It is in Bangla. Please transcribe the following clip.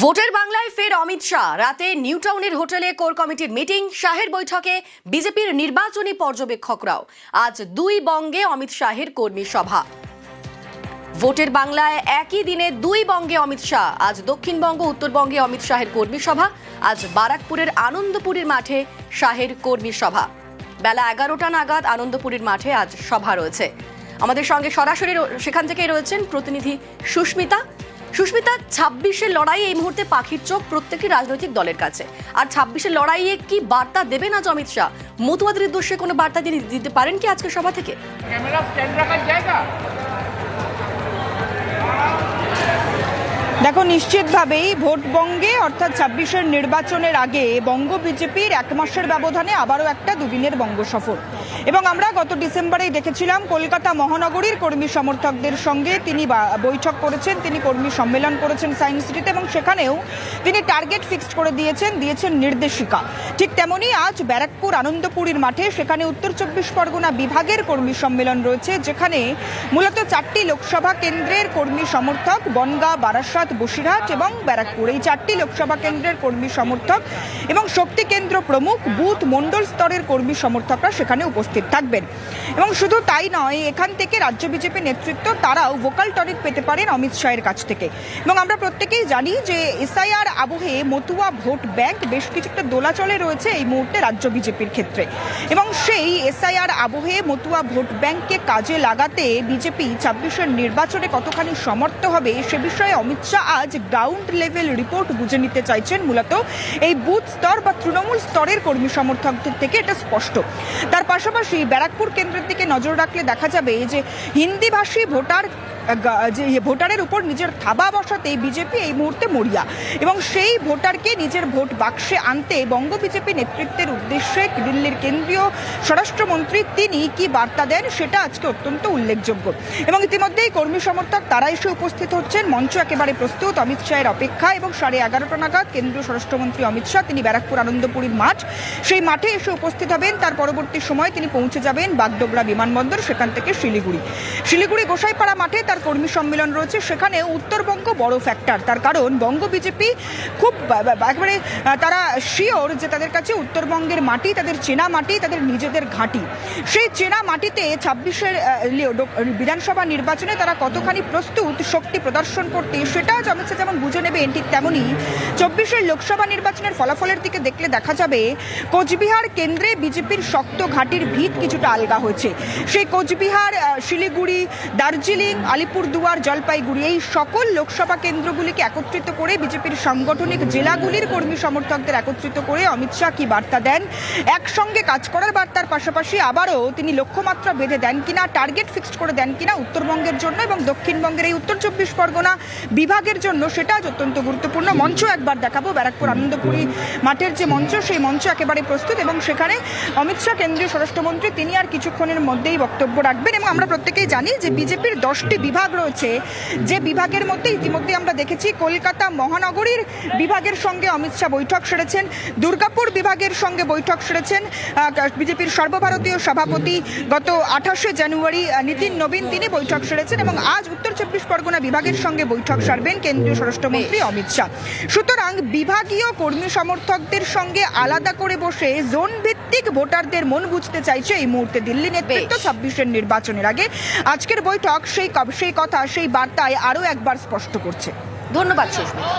ভোটের বাংলায় ফের অমিত শাহ। রাতে নিউ টাউনের হোটেলে কোর কমিটির মিটিং, শাহের বৈঠকে বিজেপির নির্বাচনী পর্যবেক্ষকরাও। আজ দুই বঙ্গে অমিত শাহের কর্মী সভা। ভোটের বাংলায় একই দিনে দুই বঙ্গে অমিত শাহ। আজ দক্ষিণবঙ্গ, উত্তরবঙ্গে অমিত শাহের কর্মী সভা। আজ বারাকপুরের আনন্দপুরীর মাঠে শাহের কর্মী সভা। বেলা 11টা নাগাদ আনন্দপুরীর মাঠে আজ সভা রয়েছে। আমাদের সঙ্গে সরাসরি সেখান থেকেই রয়েছেন প্রতিনিধি সুস্মিতা। সুস্মিতা, 26-এর লড়াই এই মুহূর্তে পাখির চোখ প্রত্যেকটি রাজনৈতিক দলের কাছে। আর 26-এর লড়াইয়ে কি বার্তা দেবেন আজ অমিত শাহ? মতুয়াদের উদ্দেশ্যে কোনো বার্তা তিনি দিতে পারেন কি আজকের সভা থেকে? ক্যামেরা স্ট্যান্ড রাখার জায়গা। দেখো, নিশ্চিতভাবেই ভোটবঙ্গে অর্থাৎ 26-এর নির্বাচনের আগে বঙ্গ বিজেপির এক মাসের ব্যবধানে আবারও একটা দুদিনের বঙ্গ সফর। এবং আমরা গত ডিসেম্বরেই দেখেছিলাম কলকাতা মহানগরীর কর্মী সমর্থকদের সঙ্গে তিনি বৈঠক করেছেন, তিনি কর্মী সম্মেলন করেছেন সায়েন্স সিটিতে, এবং সেখানেও তিনি টার্গেট ফিক্সড করে দিয়েছেন নির্দেশিকা। ঠিক তেমনি আজ ব্যারাকপুর আনন্দপুরীর মাঠে, সেখানে উত্তর 24 পরগনা বিভাগের কর্মী সম্মেলন রয়েছে, যেখানে মূলত 4টি লোকসভা কেন্দ্রের কর্মী সমর্থক, বনগাঁ, বারাসাত, বসিরহাট এবং ব্যারাকপুর, এই 4টি লোকসভা কেন্দ্রের কর্মী সমর্থক এবং শক্তি কেন্দ্র প্রমুখ, বুথ মণ্ডল স্তরের কর্মী সমর্থকরা সেখানে উপস্থিত থাকবেন। এবং শুধু তাই নয়, এখান থেকে রাজ্য বিজেপি নেতৃত্ব তারাও ভোকাল টনিক পেতে পারেন অমিত শাহের কাছ থেকে। এবং আমরা প্রত্যেকেই জানি যে এসআইআর আবহে মতুয়া ভোট ব্যাংক বেশ কিছুটা দোলাচলে রয়েছে এই মুহূর্তে রাজ্য বিজেপির ক্ষেত্রে। এবং সেই এসআইআর আবহে মতুয়া ভোট ব্যাংককে কাজে লাগাতে বিজেপি 26-এর নির্বাচনে কতখানি সমর্থ হবে সে বিষয়ে অমিত শাহ আজ গ্রাউন্ড লেভেল রিপোর্ট বুঝে নিতে চাইছেন। মূলত এই বুথ স্তর বা তৃণমূল স্তরের কর্মী সমর্থকদের থেকে এটা স্পষ্ট। তার পাশাপাশি ব্যারাকপুর কেন্দ্রের দিকে নজর রাখলে দেখা যাবে যে হিন্দিভাষী ভোটারের উপর নিজের থাবা বসাতে বিজেপি এই মুহূর্তে মরিয়া, এবং সেই ভোটারকে নিজের ভোট বাক্সে আনতে বঙ্গ বিজেপি নেতৃত্বের উদ্দেশ্যে দিল্লির কেন্দ্রীয় স্বরাষ্ট্রমন্ত্রী তিনি কি বার্তা দেন সেটা আজকে অত্যন্ত উল্লেখযোগ্য। এবং ইতিমধ্যেই কর্মী সমর্থক তারা এসে উপস্থিত হচ্ছেন, মঞ্চ একেবারে প্রস্তুত অমিত শাহের অপেক্ষা। এবং 11:30 নাগাদ কেন্দ্রীয় স্বরাষ্ট্রমন্ত্রী অমিত শাহ তিনি ব্যারাকপুর আনন্দপুরীর মাঠ, সেই মাঠে এসে উপস্থিত হবেন। তার পরবর্তী সময় তিনি পৌঁছে যাবেন বাগডোগরা বিমানবন্দর, সেখান থেকে শিলিগুড়ি গোসাইপাড়া মাঠে তার কর্মী সম্মেলন রয়েছে। সেখানে উত্তরবঙ্গ বড় ফ্যাক্টর, তার কারণ বঙ্গ বিজেপি খুব একেবারে তারা শিওর যে তাদের কাছে উত্তরবঙ্গের মাটি তাদের চেনা মাটি, তাদের নিজেদের ঘাঁটি। সেই চেনা মাটিতে 26-এর বিধানসভা নির্বাচনে তারা কতখানি প্রস্তুত শক্তি প্রদর্শন করতে, সেটা অমিত শাহ যেমন বুঝে নেবেন, ঠিক তেমনই 24-এর লোকসভা নির্বাচনের ফলাফলের দিকে দেখলে দেখা যাবে কোচবিহার কেন্দ্রে বিজেপির শক্ত ঘাঁটির ভিত কিছুটা আলগা হয়েছে। সেই কোচবিহার, শিলিগুড়ি, দার্জিলিং, আলিপুরদুয়ার, জলপাইগুড়ি এই সকল লোকসভা কেন্দ্রগুলিকে একত্রিত করে বিজেপির সাংগঠনিক জেলাগুলির কর্মী সমর্থকদের একত্রিত করে অমিত শাহ কি বার্তা দেন, একসঙ্গে কাজ করার বার্তার পাশাপাশি আবারও তিনি লক্ষ্যমাত্রা বেঁধে দেন কিনা, টার্গেট ফিক্সড করে দেন কিনা উত্তরবঙ্গের জন্য এবং দক্ষিণবঙ্গের এই উত্তর 24 পরগনা বিভাগের জন্য, সেটা অত্যন্ত গুরুত্বপূর্ণ। মঞ্চ একবার দেখাবো, ব্যারাকপুর আনন্দপুরী মাঠের যে মঞ্চ, সেই মঞ্চ একেবারে প্রস্তুত। এবং সেখানে অমিত শাহ কেন্দ্রীয় স্বরাষ্ট্রমন্ত্রী তিনি আর কিছুক্ষণের মধ্যেই বক্তব্য রাখবেন। এবং আমরা প্রত্যেকেই জানি যে বিজেপির 10টি বিভাগ রয়েছে, যে বিভাগের মধ্যে ইতিমধ্যে আমরা দেখেছি কলকাতা মহানগরীর বিভাগের সঙ্গে অমিত শাহ বৈঠক সেরেছেন, দুর্গাপুর বিভাগের সঙ্গে বৈঠক সেরেছেন বিজেপির সর্বভারতীয় সভাপতি গত 28শে জানুয়ারি নীতিন নবীন, তিনি বৈঠক সেরেছেন। এবং আজ উত্তর 24 পরগনা বিভাগের সঙ্গে বৈঠক সারবেন কেন্দ্রীয় স্বরাষ্ট্রমন্ত্রী অমিত শাহ। সুতরাং বিভাগীয় কর্মী সমর্থকদের সঙ্গে আলাদা করে বসে জোন ভিত্তিক ভোটারদের মন বুঝতে চাইছে এই মুহূর্তে দিল্লি নেতৃত্ব 26-এর নির্বাচনের আগে। আজকের বৈঠক সেই কথা, সেই বার্তায় আরও একবার স্পষ্ট করছে। ধন্যবাদ সুস্মিতা।